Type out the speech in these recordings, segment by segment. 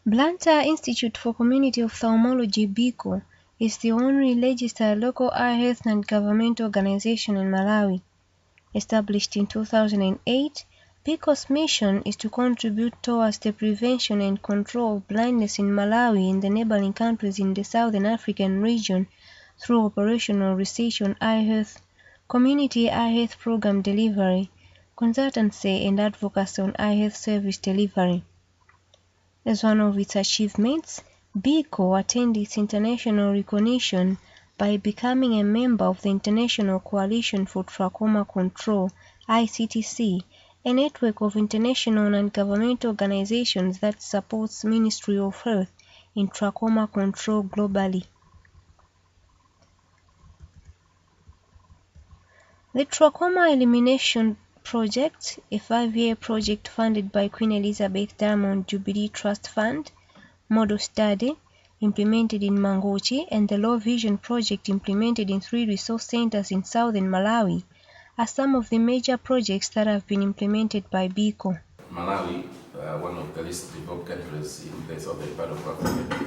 Blantyre Institute for Community Ophthalmology Bico is the only registered local eye health non-governmental organization in Malawi. Established in 2008, Bico's mission is to contribute towards the prevention and control of blindness in Malawi and the neighboring countries in the Southern African region through operational research on eye health, community eye health program delivery, consultancy and advocacy on eye health service delivery. As one of its achievements, Bico attained its international recognition by becoming a member of the International Coalition for Trachoma Control (ICTC), a network of international non-governmental organizations that supports Ministry of Health in trachoma control globally. The Trachoma Elimination Project, a 5-year project funded by Queen Elizabeth Diamond Jubilee Trust Fund, model study implemented in Mangochi, and the Low Vision Project implemented in 3 resource centers in southern Malawi are some of the major projects that have been implemented by Bico. Malawi, one of the least developed countries in the southern part of Africa,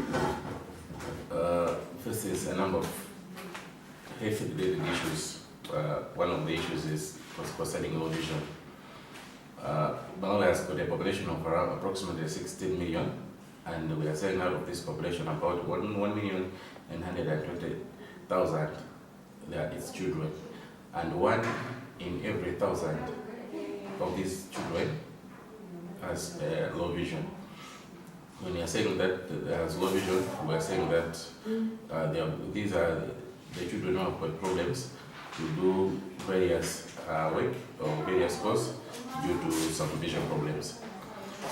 faces a number of health-related issues. One of the issues is concerning low vision. Malawi has got a population of around approximately 16 million, and we are saying out of this population about 1,120,000 they are its children, and 1 in every 1,000 of these children has low vision. When we are saying that has low vision, we are saying that these are the children who have got problems to do various work or various courses due to some vision problems.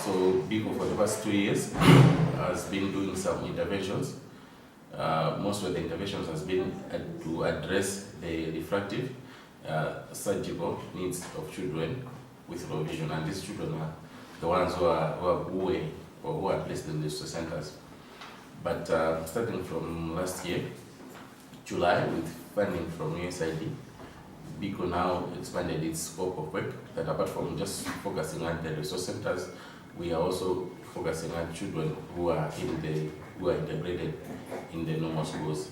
So Bico for the past 2 years has been doing some interventions. Most of the interventions has been to address the refractive surgical needs of children with low vision, and these children are the ones who are placed in these centers. But starting from last year, July, with funding from USAID, Bico now expanded its scope of work, that apart from just focusing at the resource centers, we are also focusing on children who are integrated in the normal schools.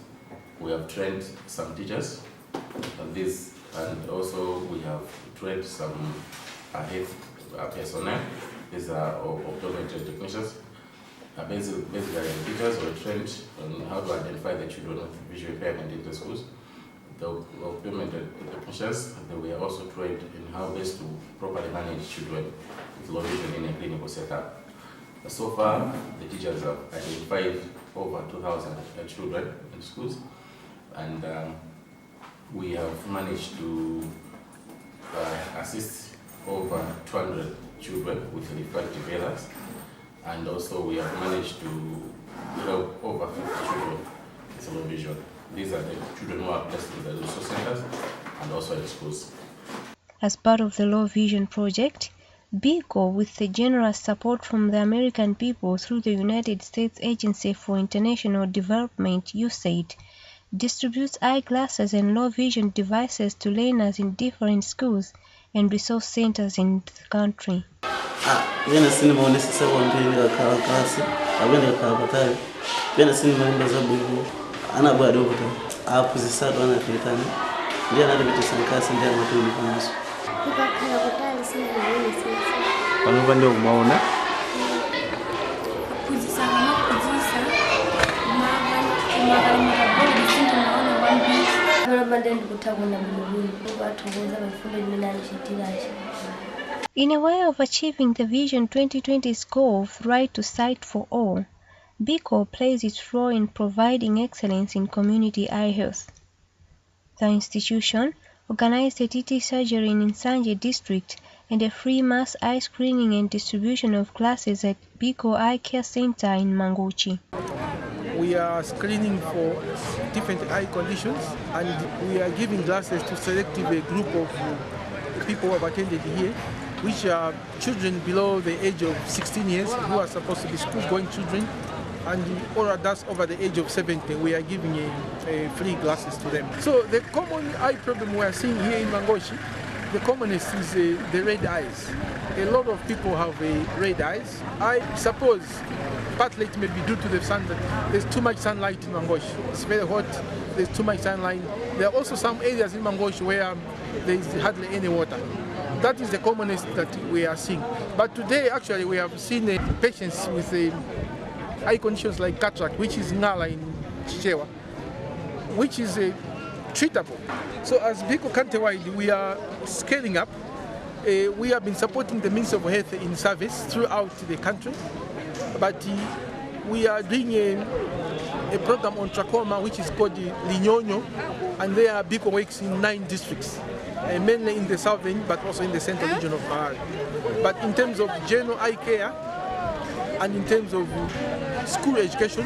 We have trained some teachers on this, and also we have trained some health personnel. These are optometry technicians. Basically, teachers were trained on how to identify the children with visual impairment in the schools. The optometry technicians, they were also trained in how best to properly manage children with low vision in a clinical setup. So far, the teachers have identified over 2,000 children in schools, and we have managed to assist over 200 children with refractive errors, and also we have managed to help over 50 children with low vision. These are the children who are placed in the resource centers and also in schools. As part of the Low Vision Project, Bico, with the generous support from the American people through the United States Agency for International Development (USAID), distributes eyeglasses and low vision devices to learners in different schools and resource centers in the country. In a way of achieving the Vision 2020's goal of right to sight for all, Bico plays its role in providing excellence in community eye health. The institution organized a TT surgery in Nsanje district and a free mass eye screening and distribution of glasses at Bico Eye Care Center in Mangochi. We are screening for different eye conditions, and we are giving glasses to selective a group of people who have attended here, which are children below the age of 16 years who are supposed to be school-going children, and all adults over the age of 70, we are giving free glasses to them. So the common eye problem we are seeing here in Mangochi, the commonest is the red eyes. A lot of people have red eyes. I suppose partly it may be due to the sun, that there's too much sunlight in Mangosh. It's very hot, there's too much sunlight. There are also some areas in Mangosh where there is hardly any water. That is the commonest that we are seeing. But today, actually, we have seen patients with eye conditions like cataract, which is Ngala in Chichewa, which is treatable. So as Bico countrywide, we are scaling up. We have been supporting the Ministry of Health in service throughout the country, but we are doing a program on trachoma which is called Linyonyo, and there Bico works in 9 districts, mainly in the southern but also in the central region of Bahari. But in terms of general eye care and in terms of school education,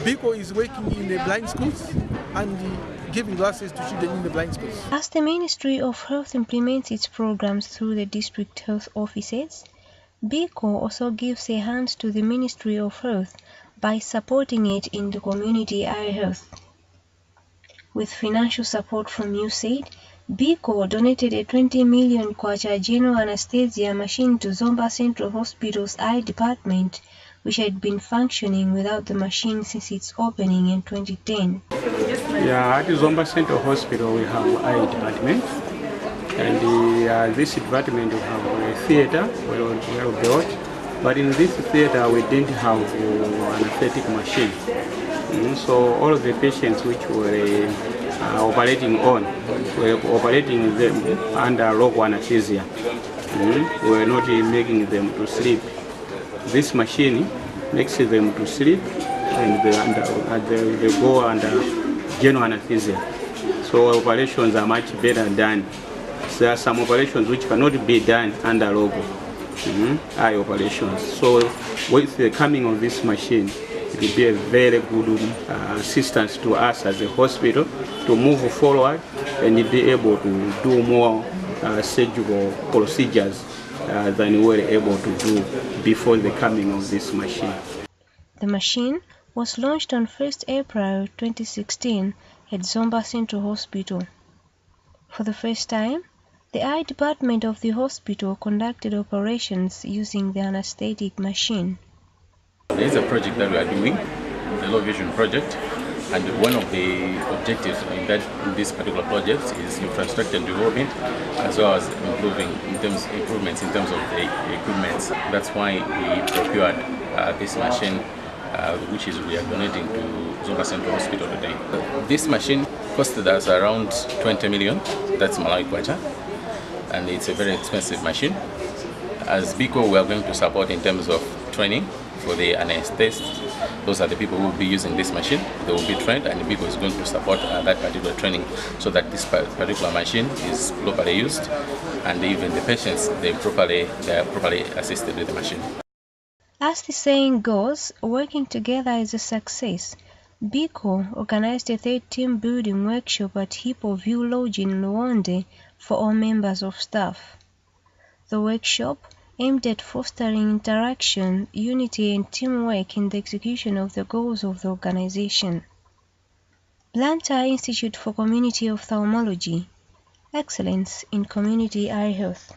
Bico is working in the blind schools and giving glasses to children in the blind schools. As the Ministry of Health implements its programs through the district health offices, Bico also gives a hand to the Ministry of Health by supporting it in the community eye health. With financial support from USAID, Bico donated a 20 million kwacha general anesthesia machine to Zomba Central Hospital's eye department, which had been functioning without the machine since its opening in 2010. Yeah, at Zomba Central Hospital we have eye department, and this department we have a theater well built, but in this theater we didn't have an anesthetic machine. So all of the patients which were operating them under local anesthesia. We were not making them to sleep. This machine makes them to sleep, and they go under general anesthesia. So operations are much better done. There are some operations which cannot be done under local eye operations. So with the coming of this machine, it will be a very good assistance to us as a hospital to move forward and be able to do more surgical procedures than we were able to do before the coming of this machine. The machine was launched on 1st April 2016 at Zomba Central Hospital. For the first time, the eye department of the hospital conducted operations using the anesthetic machine. There is a project that we are doing, the Low Vision project, and one of the objectives in this particular project is infrastructure development, as well as improvements in terms of the equipment. That's why we procured this machine, which we are donating to Zomba Central Hospital today. This machine costed us around 20 million, that's Malawi kwacha, and it's a very expensive machine. As Bico, we are going to support in terms of training for the anesthetists. Those are the people who will be using this machine. They will be trained, and Bico is going to support that particular training so that this particular machine is properly used, and even the patients, they are properly assisted with the machine. As the saying goes, working together is a success. Bico organized a 3rd team building workshop at Hippo View Lodge in Luonde for all members of staff. The workshop aimed at fostering interaction, unity and teamwork in the execution of the goals of the organization. Blantyre Institute for Community Ophthalmology, Excellence in Community Eye Health.